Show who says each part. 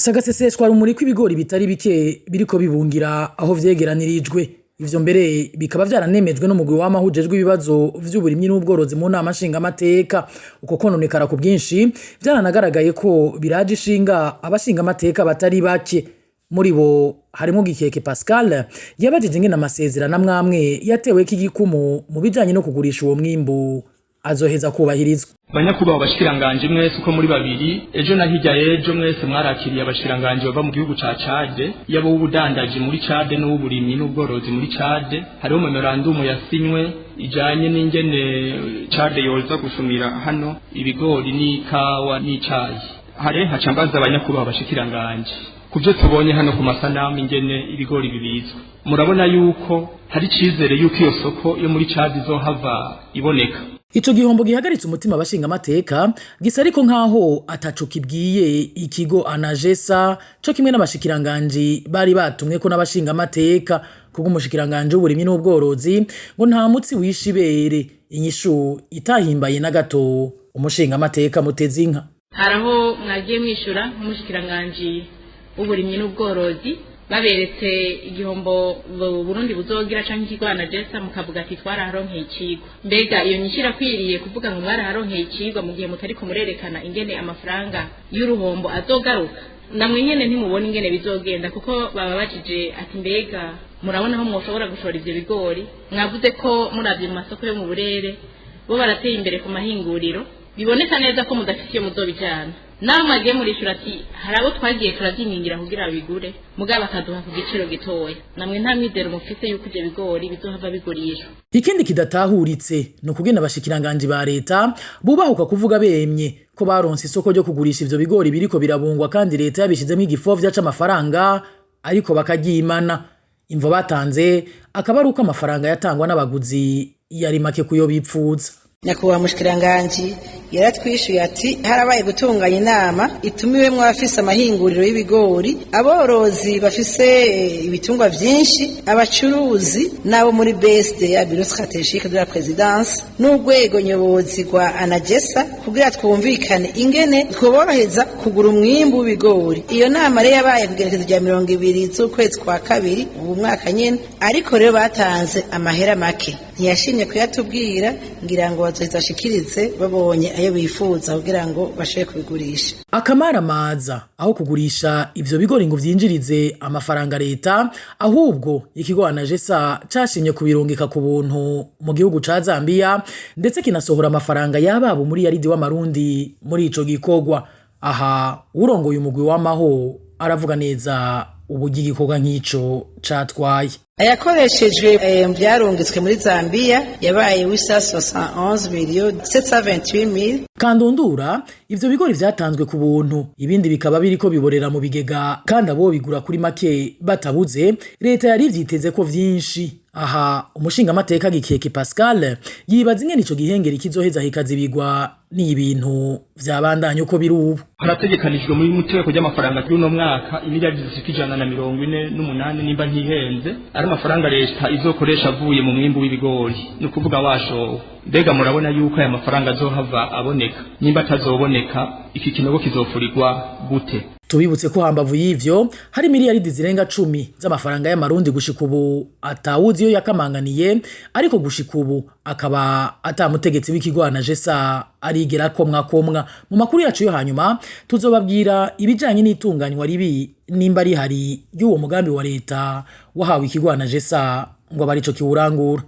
Speaker 1: Sagaseseshwa rumuri kw'ibigori bitari bike biriko bibungira aho vyegeranirijwe. Ivyo mbere bikaba vyaranemejwe n'umugwi w'amahujejwe ibibazo vy'uburimyi n'ubworozi mu nama nshingamateka. Uko kononekara ku bwinshi vyaranagaragaye ko biraje ishinga abashingamateka batari bake. Muri bo harimo Gikeke Pascal yabajije ingene amasezerano amwamwe yateweko igikumu mu bijanye no kugurisha uwo mwimbu azoheza kubahirizwa.
Speaker 2: Banyakubaho abashikiranganje mwese uko muri babiri ejo na hirya ejo mwese mwarakiriye abashikiranganje bava mu gihugu ca Chad yabo w'ubudandaji muri Chad n'uburimyi n'ubworozi muri Chad. Hariho memorandum yasinywe ijanye n'ingene Chad yoza gusumira hano ibigori n'ikawa n'icayi. Hare hacambaza abanyakubaho abashikiranganje kuvyo tubonye hano ku masanamu ingene ibigori bibizwa. Murabona yuko hari cizere yuko iyo soko yo muri Chad izohava iboneka.
Speaker 1: Ico gihombo gihagaritse umutima abashinga amateka gisa ariko nkaho ataco kibwiye ikigo ANAGESSA co kimwe n'abashikiranganje bari batumwe ko n'abashinga amateka kuko umushikiranganje w'uburimyi n'ubworozi ngo nta mutsi wishibere inyishu itahimbaye na gato umushinga amateka mutezi inka.
Speaker 3: Haraho mwagiye mwishura umushikiranganje w'uburimyi n'ubworozi baberetse igihombo Burundi buzogira canke ikigo ANAGESSA mukavuga ati twaraharonkeye ikigo. Mbega iyo nyishira kwiriye kuvuga ngo mwaraharonkeye ikigo mu gihe mutari kumurerekana ingene amafaranga y'uruhombo azogaruka. Namwe nyene ntimubona ingene bizogenda kuko baba bajije ati mbega murabona aho mwoshobora gushora ivyo bigori. Mwavuze ko muravye mu masoko yo mu burere bo barateye imbere ku mahinguriro biboneka neza ko mudafitiye muzobijana. Naho mwagiye murishura ati harabo twagiye turavyiningira kugira bigure mugaba akaduha ku giciro gitoya. Namwe nta mwizero mufite yuko ivyo bigori bizohava bigurishwa.
Speaker 1: Ikindi kidatahuritse no kugena abashikiranganje ba Reta bubahuka kuvuga bemye ko baronse isoko ryo kugurisha ivyo bigori biriko birabungwa kandi Reta yabishizemo igifovya c'amafaranga ariko bakagimana. Imvo batanze akaba ari uko amafaranga yatangwa n'abaguzi yari make kuyo bipfuza.
Speaker 4: Nyakubahwa mushikiranganje yaratwishuye ati harabaye gutunganya inama itumiwemwo abafise amahinguriro y'ibigori, aborozi bafise ibitungwa vyinshi, abacuruzi nabo muri BSD ya Bureau Stratégique de la Présidence n'urwego nyobozi rwa ANAGESSA kugira twumvikane ingene twoboroheza kugura umwimbu w'ibigori. Iyo nama rero yabaye kugerekezo rya 20 z'ukwezi kwa kabiri ubu mwaka nyene, ariko rero batanze amahera make ntiyashimye kuyatubwira ngira ngo bazohezashikirize babonye ayo bifuza kugira ngo bashobore kubigurisha.
Speaker 1: Akamara maza aho kugurisha ivyo bigori ngo vyinjirize amafaranga Reta, ahubwo ikigo ANAGESSA cashimye kubirungika ku buntu mu gihugu ca Zambia ndetse kinasohora amafaranga yababa muri yaridi w'amarundi muri ico gikorwa. Aha urongoye umugwi w'amaho aravuga neza ubugi gikorwa nk'ico catwaye.
Speaker 4: Ayakoreshejwe vyarungitswe muri Zambia yabaye 871,728,000.
Speaker 1: Kandundura ivyo bigori vyatanzwe ku buntu, ibindi bikaba biriko biborera mu bigega kandi abo bigura kuri make batabuze. Reta yari vyiteze ko vyinshi. Aha umushinga amateka Gikeke Pascal yibaza ingene ico gihengeri kizoheza hikazibigwa n'ibintu vyabandanye uko biri ubu.
Speaker 2: Harategekanijwe muri muteko ry'amafaranga y'uno mwaka imiliyardi zishika 148 nimba ntihenze ari amafaranga Leta izokoresha avuye mu mwimbu w'ibigori. Ni kuvuga washowe. Mbega murabona yuko aya mafaranga azohava aboneka? Nimba atazoboneka iki kinogo kizofurirwa gute?
Speaker 1: Tubibutse ko hambavu y'ivyo hari miliyaridi zirenga 10 z'amafaranga y'amarundi gushika ubu atawuzi yo yakamanganiye, ariko gushika ubu akaba atamutegetsi w'ikigo ANAGESSA arigera komwa. Mu makuru yacu yo hanyuma tuzobabwira ibijanye n'itunganywa ribi nimba ari hari y'uwo mugambi wa Leta wahawe ikigo ANAGESSA ngo bari ico kiwurangura.